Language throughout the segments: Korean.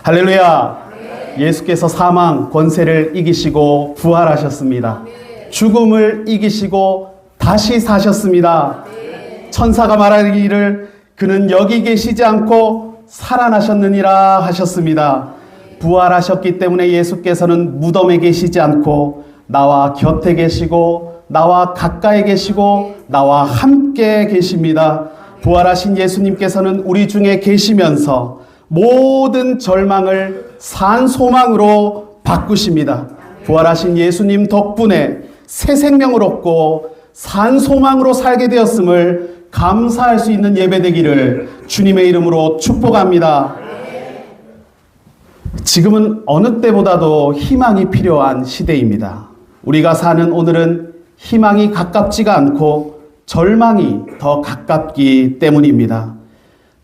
할렐루야. 예수께서 사망 권세를 이기시고 부활하셨습니다. 죽음을 이기시고 다시 사셨습니다. 천사가 말하기를 그는 여기 계시지 않고 살아나셨느니라 하셨습니다. 부활하셨기 때문에 예수께서는 무덤에 계시지 않고 나와 곁에 계시고 나와 가까이 계시고 나와 함께 계십니다. 부활하신 예수님께서는 우리 중에 계시면서 모든 절망을 산소망으로 바꾸십니다. 부활하신 예수님 덕분에 새 생명을 얻고 산소망으로 살게 되었음을 감사할 수 있는 예배 되기를 주님의 이름으로 축복합니다. 지금은 어느 때보다도 희망이 필요한 시대입니다. 우리가 사는 오늘은 희망이 가깝지가 않고 절망이 더 가깝기 때문입니다.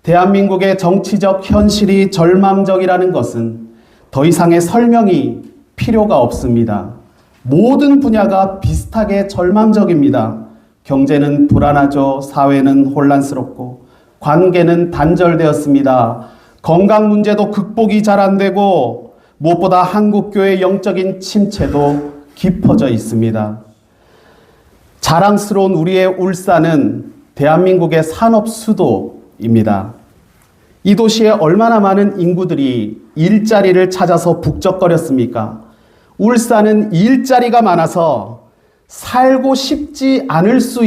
대한민국의 정치적 현실이 절망적이라는 것은 더 이상의 설명이 필요가 없습니다. 모든 분야가 비슷하게 절망적입니다. 경제는 불안하죠. 사회는 혼란스럽고 관계는 단절되었습니다. 건강 문제도 극복이 잘 안 되고 무엇보다 한국교회의 영적인 침체도 깊어져 있습니다. 자랑스러운 우리의 울산은 대한민국의 산업 수도입니다. 이 도시에 얼마나 많은 인구들이 일자리를 찾아서 북적거렸습니까? 울산은 일자리가 많아서 살고 싶지 않을 수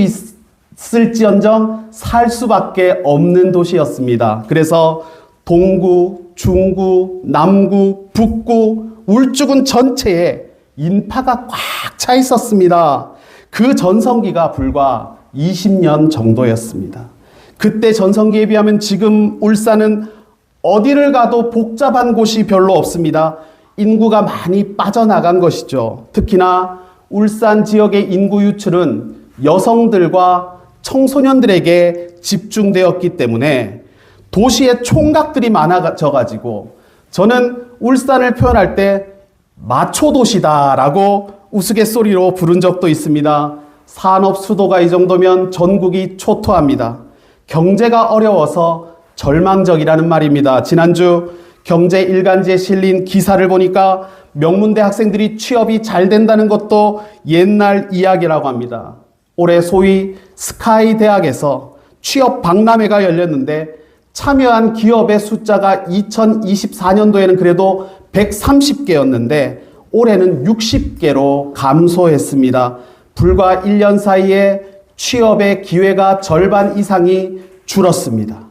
있을지언정 살 수밖에 없는 도시였습니다. 그래서 동구, 중구, 남구, 북구, 울주군 전체에 인파가 꽉 차 있었습니다. 그 전성기가 불과 20년 정도였습니다. 그때 전성기에 비하면 지금 울산은 어디를 가도 복잡한 곳이 별로 없습니다. 인구가 많이 빠져나간 것이죠. 특히나 울산 지역의 인구 유출은 여성들과 청소년들에게 집중되었기 때문에 도시에 총각들이 많아져가지고 저는 울산을 표현할 때 마초도시다라고 우스갯소리로 부른 적도 있습니다. 산업 수도가 이 정도면 전국이 초토합니다. 경제가 어려워서 절망적이라는 말입니다. 지난주 경제 일간지에 실린 기사를 보니까 명문대 학생들이 취업이 잘 된다는 것도 옛날 이야기라고 합니다. 올해 소위 스카이 대학에서 취업 박람회가 열렸는데 참여한 기업의 숫자가 2024년도에는 그래도 130개였는데 올해는 60개로 감소했습니다. 불과 1년 사이에 취업의 기회가 절반 이상이 줄었습니다.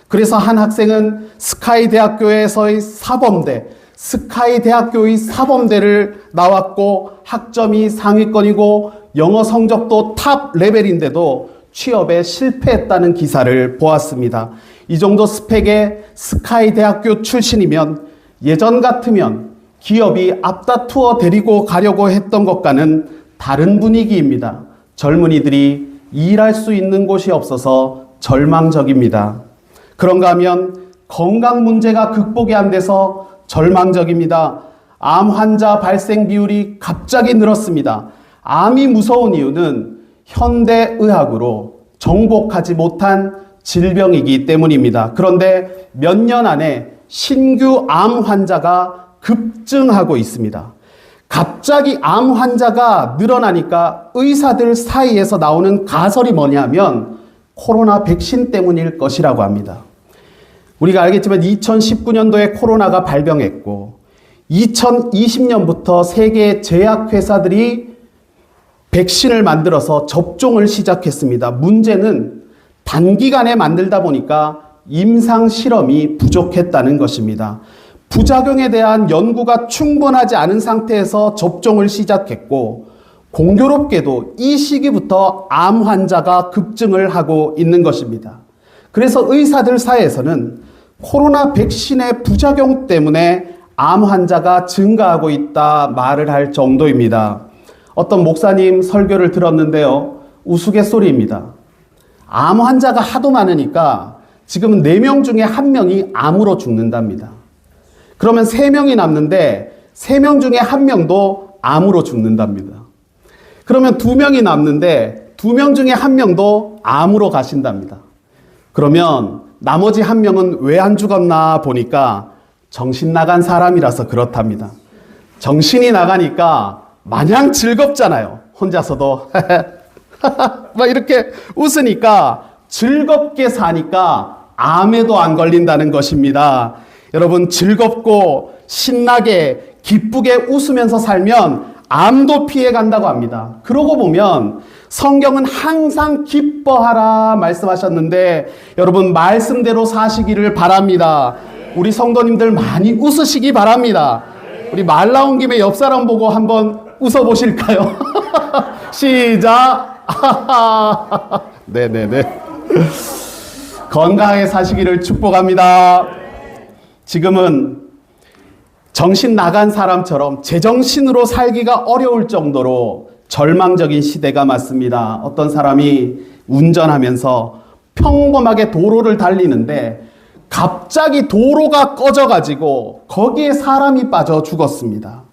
그래서 한 학생은 스카이 대학교에서의 사범대, 스카이 대학교의 사범대를 나왔고 학점이 상위권이고 영어 성적도 탑 레벨인데도 취업에 실패했다는 기사를 보았습니다. 이 정도 스펙의 스카이 대학교 출신이면 예전 같으면 기업이 앞다투어 데리고 가려고 했던 것과는 다른 분위기입니다. 젊은이들이 일할 수 있는 곳이 없어서 절망적입니다. 그런가 하면 건강 문제가 극복이 안 돼서 절망적입니다. 암 환자 발생 비율이 갑자기 늘었습니다. 암이 무서운 이유는 현대의학으로 정복하지 못한 질병이기 때문입니다. 그런데 몇 년 안에 신규 암 환자가 급증하고 있습니다. 갑자기 암 환자가 늘어나니까 의사들 사이에서 나오는 가설이 뭐냐면 코로나 백신 때문일 것이라고 합니다. 우리가 알겠지만 2019년도에 코로나가 발병했고 2020년부터 세계 제약회사들이 백신을 만들어서 접종을 시작했습니다. 문제는 단기간에 만들다 보니까 임상 실험이 부족했다는 것입니다. 부작용에 대한 연구가 충분하지 않은 상태에서 접종을 시작했고 공교롭게도 이 시기부터 암 환자가 급증을 하고 있는 것입니다. 그래서 의사들 사이에서는 코로나 백신의 부작용 때문에 암 환자가 증가하고 있다 말을 할 정도입니다. 어떤 목사님 설교를 들었는데요. 우스갯소리입니다. 암 환자가 하도 많으니까 지금은 4명 중에 1명이 암으로 죽는답니다. 그러면 3명이 남는데 3명 중에 1명도 암으로 죽는답니다. 그러면 2명이 남는데 2명 중에 1명도 암으로 가신답니다. 그러면 나머지 1명은 왜 안 죽었나 보니까 정신 나간 사람이라서 그렇답니다. 정신이 나가니까 마냥 즐겁잖아요. 혼자서도 막 이렇게 웃으니까 즐겁게 사니까 암에도 안 걸린다는 것입니다. 여러분, 즐겁고 신나게 기쁘게 웃으면서 살면 암도 피해 간다고 합니다. 그러고 보면 성경은 항상 기뻐하라 말씀하셨는데 여러분, 말씀대로 사시기를 바랍니다. 우리 성도님들 많이 웃으시기 바랍니다. 우리 말 나온 김에 옆 사람 보고 한번 웃어보실까요? 시작! 네네네. 건강하게 사시기를 축복합니다. 지금은 정신 나간 사람처럼 제정신으로 살기가 어려울 정도로 절망적인 시대가 맞습니다. 어떤 사람이 운전하면서 평범하게 도로를 달리는데 갑자기 도로가 꺼져가지고 거기에 사람이 빠져 죽었습니다.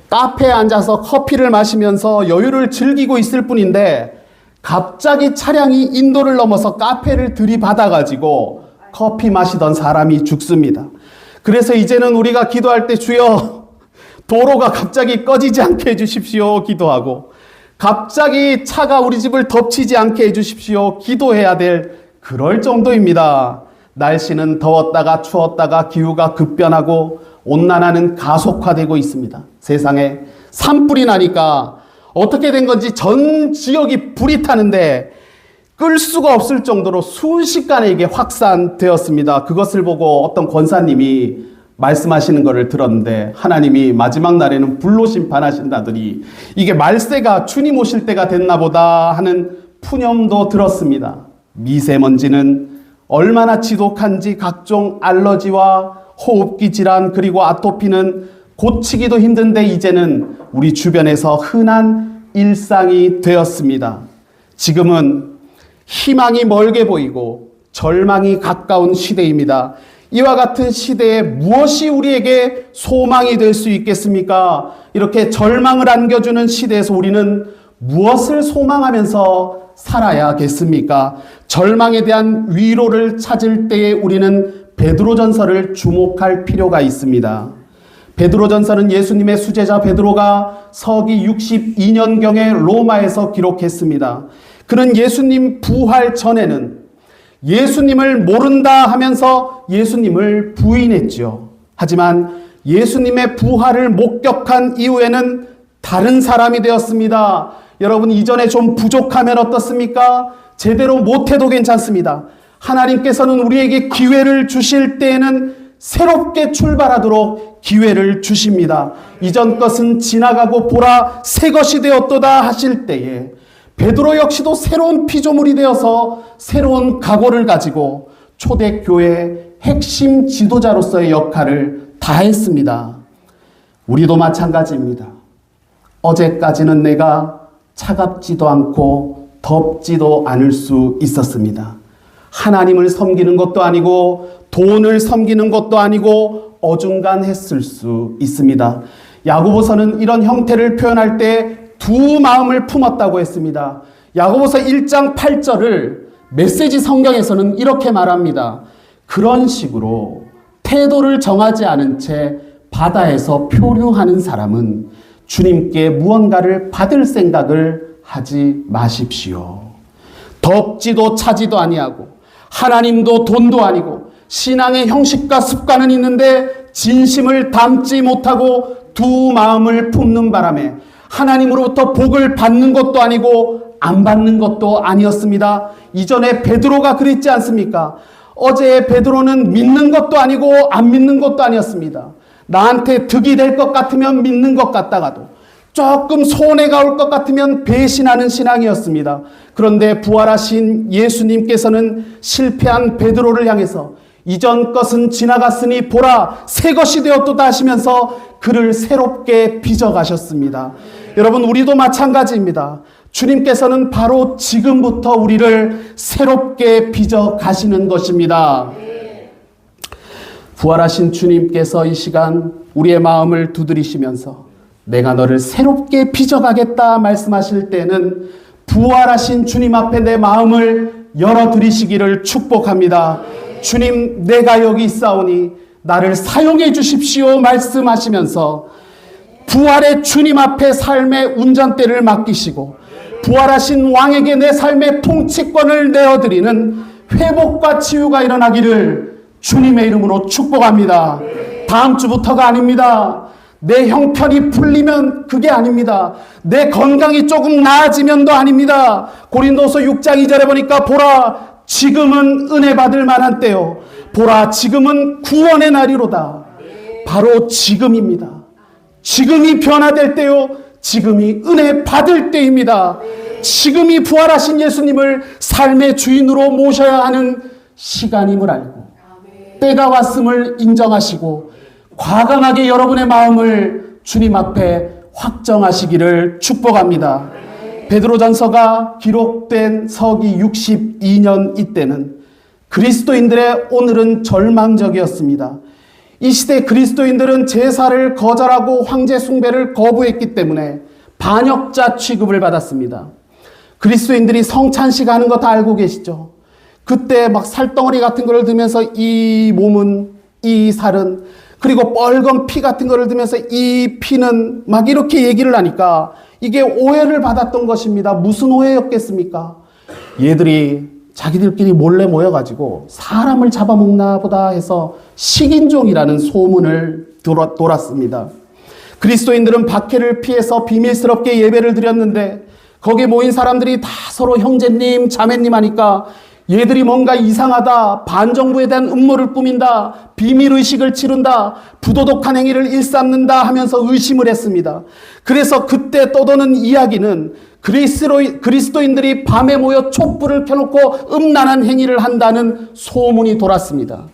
카페에 앉아서 커피를 마시면서 여유를 즐기고 있을 뿐인데 갑자기 차량이 인도를 넘어서 카페를 들이받아가지고 커피 마시던 사람이 죽습니다. 그래서 이제는 우리가 기도할 때 주여 도로가 갑자기 꺼지지 않게 해주십시오 기도하고, 갑자기 차가 우리 집을 덮치지 않게 해주십시오 기도해야 될 그럴 정도입니다. 날씨는 더웠다가 추웠다가 기후가 급변하고 온난화는 가속화되고 있습니다. 세상에 산불이 나니까 어떻게 된 건지 전 지역이 불이 타는데 끌 수가 없을 정도로 순식간에 이게 확산되었습니다. 그것을 보고 어떤 권사님이 말씀하시는 것을 들었는데 하나님이 마지막 날에는 불로 심판하신다더니 이게 말세가 주님 오실 때가 됐나 보다 하는 푸념도 들었습니다. 미세먼지는 얼마나 지독한지 각종 알러지와 호흡기 질환 그리고 아토피는 고치기도 힘든데 이제는 우리 주변에서 흔한 일상이 되었습니다. 지금은 희망이 멀게 보이고 절망이 가까운 시대입니다. 이와 같은 시대에 무엇이 우리에게 소망이 될 수 있겠습니까? 이렇게 절망을 안겨주는 시대에서 우리는 무엇을 소망하면서 살아야겠습니까? 절망에 대한 위로를 찾을 때에 우리는 베드로전서를 주목할 필요가 있습니다. 베드로전서는 예수님의 수제자 베드로가 서기 62년경에 로마에서 기록했습니다. 그는 예수님 부활 전에는 예수님을 모른다 하면서 예수님을 부인했죠. 하지만 예수님의 부활을 목격한 이후에는 다른 사람이 되었습니다. 여러분, 이전에 좀 부족하면 어떻습니까? 제대로 못해도 괜찮습니다. 하나님께서는 우리에게 기회를 주실 때에는 새롭게 출발하도록 기회를 주십니다. 이전 것은 지나가고 보라 새 것이 되었도다 하실 때에 베드로 역시도 새로운 피조물이 되어서 새로운 각오를 가지고 초대교회의 핵심 지도자로서의 역할을 다했습니다. 우리도 마찬가지입니다. 어제까지는 내가 차갑지도 않고 덥지도 않을 수 있었습니다. 하나님을 섬기는 것도 아니고 돈을 섬기는 것도 아니고 어중간했을 수 있습니다. 야고보서는 이런 형태를 표현할 때 두 마음을 품었다고 했습니다. 야고보서 1장 8절을 메시지 성경에서는 이렇게 말합니다. 그런 식으로 태도를 정하지 않은 채 바다에서 표류하는 사람은 주님께 무언가를 받을 생각을 하지 마십시오. 덥지도 차지도 아니하고 하나님도 돈도 아니고 신앙의 형식과 습관은 있는데 진심을 담지 못하고 두 마음을 품는 바람에 하나님으로부터 복을 받는 것도 아니고 안 받는 것도 아니었습니다. 이전에 베드로가 그랬지 않습니까? 어제 베드로는 믿는 것도 아니고 안 믿는 것도 아니었습니다. 나한테 득이 될 것 같으면 믿는 것 같다가도 조금 손해가 올 것 같으면 배신하는 신앙이었습니다. 그런데 부활하신 예수님께서는 실패한 베드로를 향해서 이전 것은 지나갔으니 보라 새 것이 되었도다 하시면서 그를 새롭게 빚어가셨습니다. 여러분, 우리도 마찬가지입니다. 주님께서는 바로 지금부터 우리를 새롭게 빚어가시는 것입니다. 부활하신 주님께서 이 시간 우리의 마음을 두드리시면서 내가 너를 새롭게 빚어가겠다 말씀하실 때는 부활하신 주님 앞에 내 마음을 열어드리시기를 축복합니다. 주님, 내가 여기 있사오니 나를 사용해 주십시오 말씀하시면서 부활의 주님 앞에 삶의 운전대를 맡기시고 부활하신 왕에게 내 삶의 통치권을 내어드리는 회복과 치유가 일어나기를 주님의 이름으로 축복합니다. 다음 주부터가 아닙니다. 내 형편이 풀리면 그게 아닙니다. 내 건강이 조금 나아지면도 아닙니다. 고린도서 6장 2절에 보니까 보라 지금은 은혜 받을 만한 때요. 보라 지금은 구원의 날이로다. 바로 지금입니다. 지금이 변화될 때요. 지금이 은혜 받을 때입니다. 지금이 부활하신 예수님을 삶의 주인으로 모셔야 하는 시간임을 알고 때가 왔음을 인정하시고 과감하게 여러분의 마음을 주님 앞에 확정하시기를 축복합니다. 베드로전서가 기록된 서기 62년 이때는 그리스도인들의 오늘은 절망적이었습니다. 이 시대 그리스도인들은 제사를 거절하고 황제 숭배를 거부했기 때문에 반역자 취급을 받았습니다. 그리스도인들이 성찬식 하는 거 다 알고 계시죠? 그때 막 살덩어리 같은 거를 들면서 이 몸은, 이 살은, 그리고 뻘건 피 같은 거를 들면서 이 피는 막 이렇게 얘기를 하니까 이게 오해를 받았던 것입니다. 무슨 오해였겠습니까? 얘들이 자기들끼리 몰래 모여가지고 사람을 잡아먹나 보다 해서 식인종이라는 소문을 돌았습니다. 그리스도인들은 박해를 피해서 비밀스럽게 예배를 드렸는데 거기에 모인 사람들이 다 서로 형제님, 자매님 하니까 얘들이 뭔가 이상하다, 반정부에 대한 음모를 꾸민다, 비밀의식을 치른다, 부도덕한 행위를 일삼는다 하면서 의심을 했습니다. 그래서 그때 떠도는 이야기는 그리스도인들이 밤에 모여 촛불을 켜놓고 음란한 행위를 한다는 소문이 돌았습니다.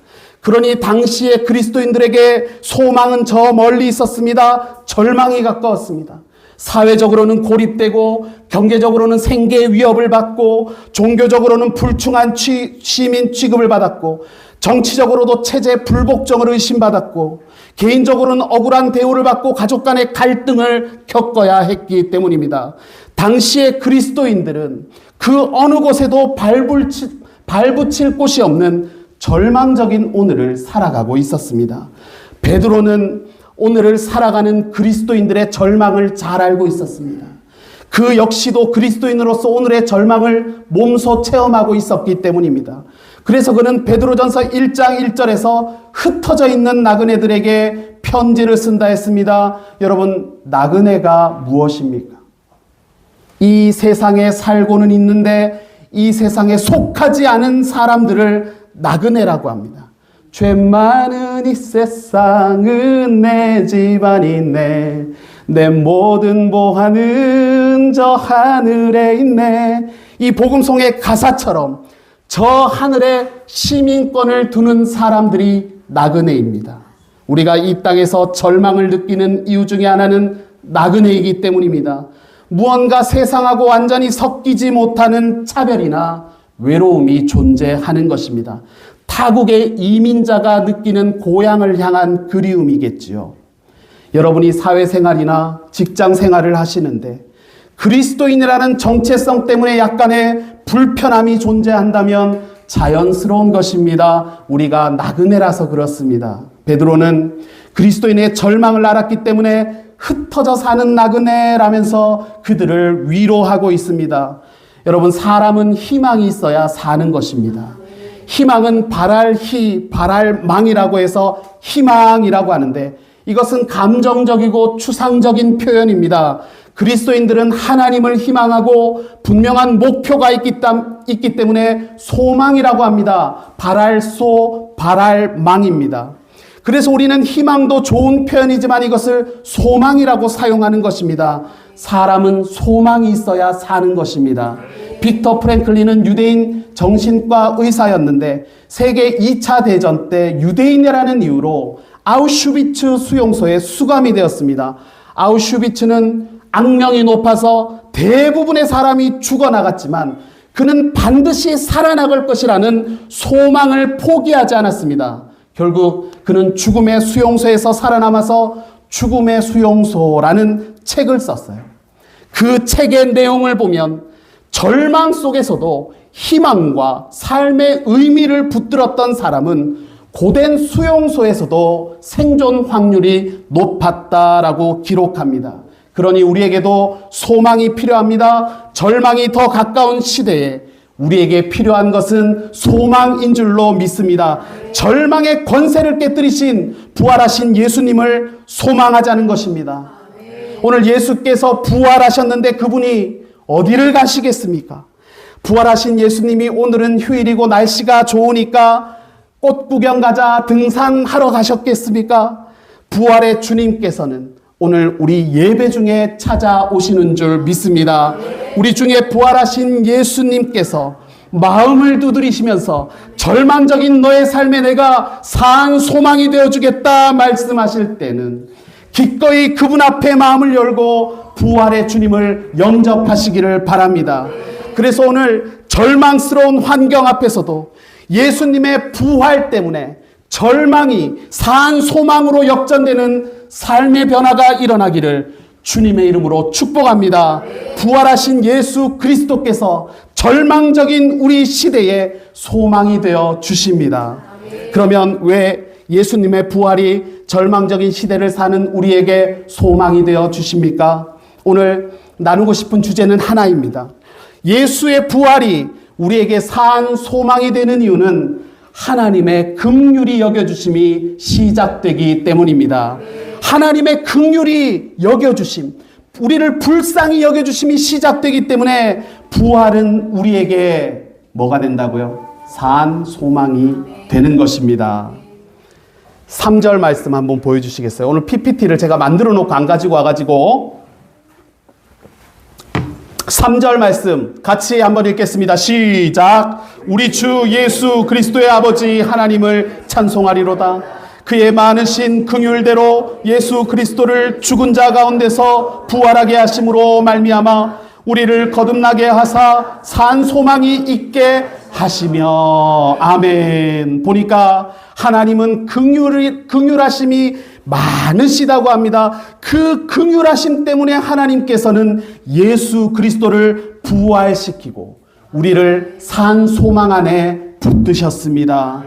그러니 당시에 그리스도인들에게 소망은 저 멀리 있었습니다. 절망이 가까웠습니다. 사회적으로는 고립되고 경제적으로는 생계 위협을 받고 종교적으로는 불충한 시민 취급을 받았고 정치적으로도 체제 불복종을 의심받았고 개인적으로는 억울한 대우를 받고 가족 간의 갈등을 겪어야 했기 때문입니다. 당시의 그리스도인들은 그 어느 곳에도 발붙일 곳이 없는 절망적인 오늘을 살아가고 있었습니다. 베드로는 오늘을 살아가는 그리스도인들의 절망을 잘 알고 있었습니다. 그 역시도 그리스도인으로서 오늘의 절망을 몸소 체험하고 있었기 때문입니다. 그래서 그는 베드로전서 1장 1절에서 흩어져 있는 나그네들에게 편지를 쓴다 했습니다. 여러분, 나그네가 무엇입니까? 이 세상에 살고는 있는데 이 세상에 속하지 않은 사람들을 나그네라고 합니다. 죄 많은 이 세상은 내 집안이네. 내 모든 보화는 저 하늘에 있네. 이 복음송의 가사처럼 저 하늘에 시민권을 두는 사람들이 나그네입니다. 우리가 이 땅에서 절망을 느끼는 이유 중에 하나는 나그네이기 때문입니다. 무언가 세상하고 완전히 섞이지 못하는 차별이나 외로움이 존재하는 것입니다. 타국의 이민자가 느끼는 고향을 향한 그리움이겠지요. 여러분이 사회생활이나 직장생활을 하시는데 그리스도인이라는 정체성 때문에 약간의 불편함이 존재한다면 자연스러운 것입니다. 우리가 나그네라서 그렇습니다. 베드로는 그리스도인의 절망을 알았기 때문에 흩어져 사는 나그네라면서 그들을 위로하고 있습니다. 여러분, 사람은 희망이 있어야 사는 것입니다. 희망은 바랄망이라고 해서 희망이라고 하는데 이것은 감정적이고 추상적인 표현입니다. 그리스도인들은 하나님을 희망하고 분명한 목표가 있기 때문에 소망이라고 합니다. 바랄망입니다. 그래서 우리는 희망도 좋은 표현이지만 이것을 소망이라고 사용하는 것입니다. 사람은 소망이 있어야 사는 것입니다. 빅터 프랭클린은 유대인 정신과 의사였는데 세계 2차 대전 때 유대인이라는 이유로 아우슈비츠 수용소에 수감이 되었습니다. 아우슈비츠는 악명이 높아서 대부분의 사람이 죽어나갔지만 그는 반드시 살아나갈 것이라는 소망을 포기하지 않았습니다. 결국 그는 죽음의 수용소에서 살아남아서 죽음의 수용소라는 책을 썼어요. 그 책의 내용을 보면 절망 속에서도 희망과 삶의 의미를 붙들었던 사람은 고된 수용소에서도 생존 확률이 높았다라고 기록합니다. 그러니 우리에게도 소망이 필요합니다. 절망이 더 가까운 시대에 우리에게 필요한 것은 소망인 줄로 믿습니다. 절망의 권세를 깨뜨리신 부활하신 예수님을 소망하자는 것입니다. 오늘 예수께서 부활하셨는데 그분이 어디를 가시겠습니까? 부활하신 예수님이 오늘은 휴일이고 날씨가 좋으니까 꽃 구경 가자, 등산하러 가셨겠습니까? 부활의 주님께서는 오늘 우리 예배 중에 찾아오시는 줄 믿습니다. 우리 중에 부활하신 예수님께서 마음을 두드리시면서 절망적인 너의 삶에 내가 산 소망이 되어주겠다 말씀하실 때는 기꺼이 그분 앞에 마음을 열고 부활의 주님을 영접하시기를 바랍니다. 그래서 오늘 절망스러운 환경 앞에서도 예수님의 부활 때문에 절망이 산 소망으로 역전되는 삶의 변화가 일어나기를 주님의 이름으로 축복합니다. 부활하신 예수 그리스도께서 절망적인 우리 시대에 소망이 되어 주십니다. 그러면 왜 예수님의 부활이 절망적인 시대를 사는 우리에게 소망이 되어 주십니까? 오늘 나누고 싶은 주제는 하나입니다. 예수의 부활이 우리에게 산 소망이 되는 이유는 하나님의 긍휼이 여겨주심이 시작되기 때문입니다. 하나님의 긍휼이 여겨주심, 우리를 불쌍히 여겨주심이 시작되기 때문에 부활은 우리에게 뭐가 된다고요? 산 소망이 되는 것입니다. 3절 말씀 한번 보여주시겠어요? 오늘 PPT를 제가 만들어 놓고 안 가지고 와가지고 3절 말씀 같이 한번 읽겠습니다. 시작. 우리 주 예수 그리스도의 아버지 하나님을 찬송하리로다. 그의 많으신 긍휼대로 예수 그리스도를 죽은 자 가운데서 부활하게 하심으로 말미암아 우리를 거듭나게 하사 산 소망이 있게 하시며. 아멘. 보니까 하나님은 긍휼하심이 많으시다고 합니다. 그 긍휼하심 때문에 하나님께서는 예수 그리스도를 부활시키고 우리를 산 소망 안에 붙드셨습니다.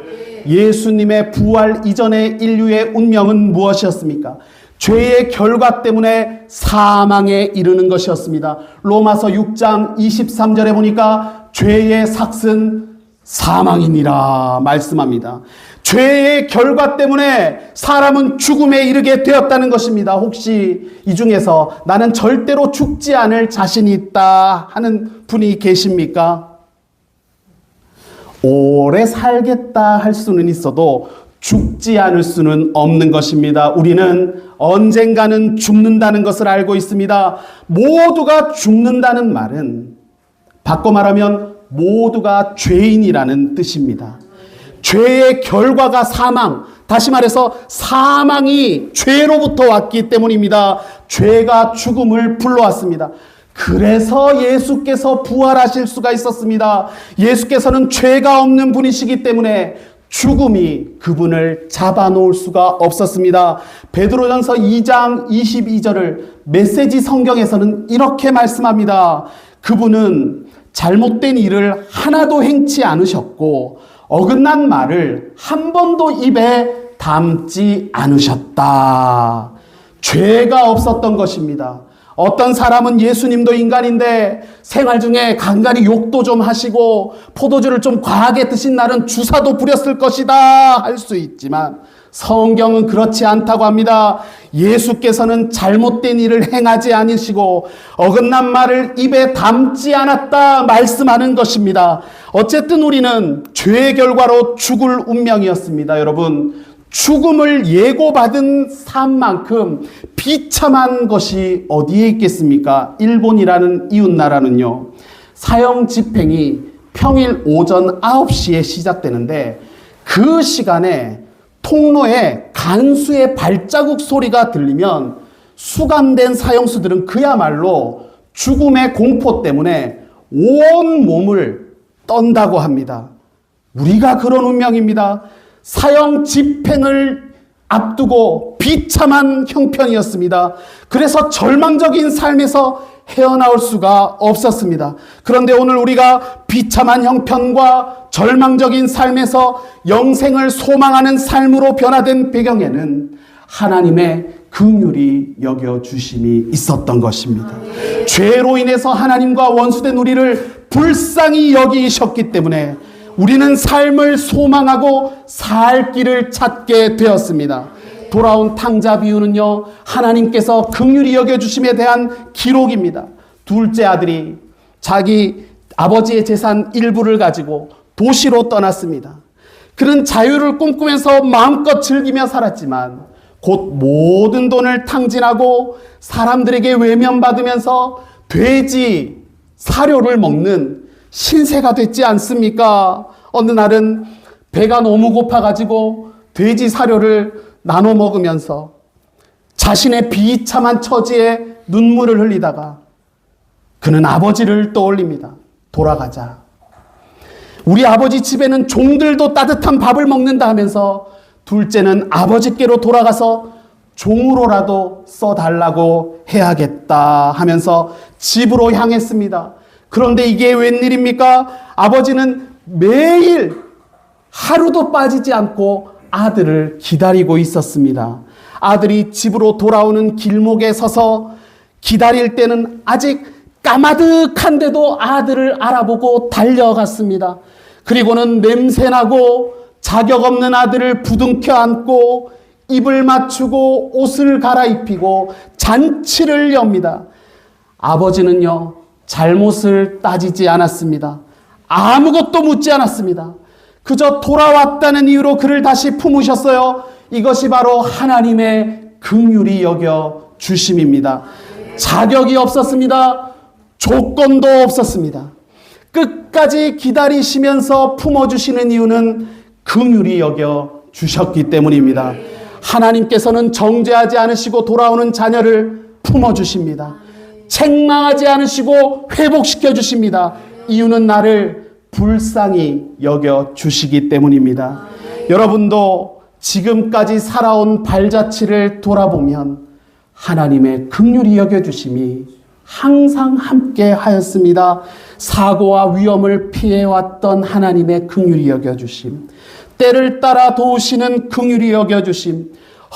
예수님의 부활 이전의 인류의 운명은 무엇이었습니까? 죄의 결과 때문에 사망에 이르는 것이었습니다. 로마서 6장 23절에 보니까 죄의 삭은 사망이니라 말씀합니다. 죄의 결과 때문에 사람은 죽음에 이르게 되었다는 것입니다. 혹시 이 중에서 나는 절대로 죽지 않을 자신이 있다 하는 분이 계십니까? 오래 살겠다 할 수는 있어도 죽지 않을 수는 없는 것입니다. 우리는 언젠가는 죽는다는 것을 알고 있습니다. 모두가 죽는다는 말은 바꿔 말하면 모두가 죄인이라는 뜻입니다. 죄의 결과가 사망, 다시 말해서 사망이 죄로부터 왔기 때문입니다. 죄가 죽음을 불러왔습니다. 그래서 예수께서 부활하실 수가 있었습니다. 예수께서는 죄가 없는 분이시기 때문에 죽음이 그분을 잡아놓을 수가 없었습니다. 베드로전서 2장 22절을 메시지 성경에서는 이렇게 말씀합니다. 그분은 잘못된 일을 하나도 행치 않으셨고 어긋난 말을 한 번도 입에 담지 않으셨다. 죄가 없었던 것입니다. 어떤 사람은 예수님도 인간인데 생활 중에 간간히 욕도 좀 하시고 포도주를 좀 과하게 드신 날은 주사도 부렸을 것이다 할 수 있지만 성경은 그렇지 않다고 합니다. 예수께서는 잘못된 일을 행하지 않으시고 어긋난 말을 입에 담지 않았다 말씀하는 것입니다. 어쨌든 우리는 죄의 결과로 죽을 운명이었습니다. 여러분, 죽음을 예고받은 삶만큼 비참한 것이 어디에 있겠습니까? 일본이라는 이웃나라는요, 사형 집행이 평일 오전 9시에 시작되는데 그 시간에 통로에 간수의 발자국 소리가 들리면 수감된 사형수들은 그야말로 죽음의 공포 때문에 온 몸을 떤다고 합니다. 우리가 그런 운명입니다. 사형 집행을 앞두고 비참한 형편이었습니다. 그래서 절망적인 삶에서 헤어나올 수가 없었습니다. 그런데 오늘 우리가 비참한 형편과 절망적인 삶에서 영생을 소망하는 삶으로 변화된 배경에는 하나님의 긍휼히 여겨주심이 있었던 것입니다. 죄로 인해서 하나님과 원수된 우리를 불쌍히 여기셨기 때문에 우리는 삶을 소망하고 살 길을 찾게 되었습니다. 돌아온 탕자 비유는요, 하나님께서 긍휼히 여겨주심에 대한 기록입니다. 둘째 아들이 자기 아버지의 재산 일부를 가지고 도시로 떠났습니다. 그는 자유를 꿈꾸면서 마음껏 즐기며 살았지만 곧 모든 돈을 탕진하고 사람들에게 외면받으면서 돼지 사료를 먹는 신세가 됐지 않습니까? 어느 날은 배가 너무 고파가지고 돼지 사료를 나눠 먹으면서 자신의 비참한 처지에 눈물을 흘리다가 그는 아버지를 떠올립니다. 돌아가자. 우리 아버지 집에는 종들도 따뜻한 밥을 먹는다 하면서 둘째는 아버지께로 돌아가서 종으로라도 써달라고 해야겠다 하면서 집으로 향했습니다. 그런데 이게 웬일입니까? 아버지는 매일 하루도 빠지지 않고 아들을 기다리고 있었습니다. 아들이 집으로 돌아오는 길목에 서서 기다릴 때는 아직 까마득한데도 아들을 알아보고 달려갔습니다. 그리고는 냄새나고 자격 없는 아들을 부둥켜 안고 입을 맞추고 옷을 갈아입히고 잔치를 엽니다. 아버지는요, 잘못을 따지지 않았습니다. 아무것도 묻지 않았습니다. 그저 돌아왔다는 이유로 그를 다시 품으셨어요. 이것이 바로 하나님의 긍휼히 여겨 주심입니다. 자격이 없었습니다. 조건도 없었습니다. 끝까지 기다리시면서 품어주시는 이유는 긍휼히 여겨 주셨기 때문입니다. 하나님께서는 정죄하지 않으시고 돌아오는 자녀를 품어주십니다. 책망하지 않으시고 회복시켜 주십니다. 이유는 나를 불쌍히 여겨 주시기 때문입니다. 여러분도 지금까지 살아온 발자취를 돌아보면 하나님의 긍휼히 여겨 주심이 항상 함께 하였습니다. 사고와 위험을 피해왔던 하나님의 긍휼히 여겨 주심, 때를 따라 도우시는 긍휼히 여겨 주심,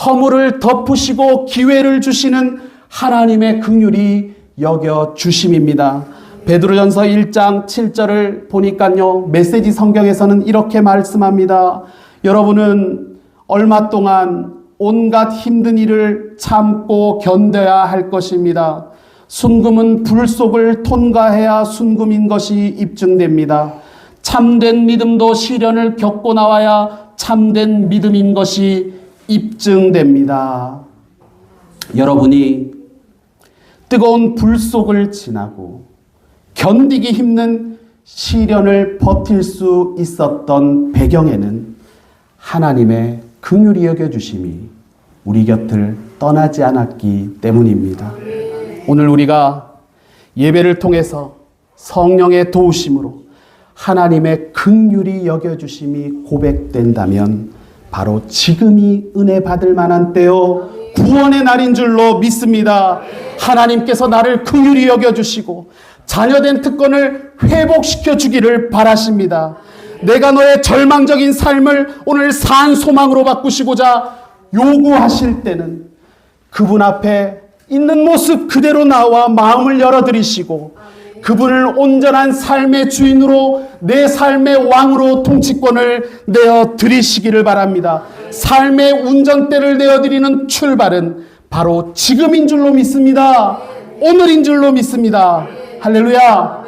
허물을 덮으시고 기회를 주시는 하나님의 긍휼히 여겨 주심입니다. 베드로전서 1장 7절을 보니까요, 메시지 성경에서는 이렇게 말씀합니다. 여러분은 얼마 동안 온갖 힘든 일을 참고 견뎌야 할 것입니다. 순금은 불 속을 통과해야 순금인 것이 입증됩니다. 참된 믿음도 시련을 겪고 나와야 참된 믿음인 것이 입증됩니다. 여러분이 뜨거운 불 속을 지나고 견디기 힘든 시련을 버틸 수 있었던 배경에는 하나님의 긍휼히 여겨주심이 우리 곁을 떠나지 않았기 때문입니다. 오늘 우리가 예배를 통해서 성령의 도우심으로 하나님의 긍휼히 여겨주심이 고백된다면 바로 지금이 은혜 받을 만한 때요, 구원의 날인 줄로 믿습니다. 하나님께서 나를 긍휼히 여겨주시고 자녀된 특권을 회복시켜 주기를 바라십니다. 내가 너의 절망적인 삶을 오늘 산 소망으로 바꾸시고자 요구하실 때는 그분 앞에 있는 모습 그대로 나와 마음을 열어드리시고 그분을 온전한 삶의 주인으로, 내 삶의 왕으로 통치권을 내어드리시기를 바랍니다. 삶의 운전대를 내어드리는 출발은 바로 지금인 줄로 믿습니다. 오늘인 줄로 믿습니다. 할렐루야.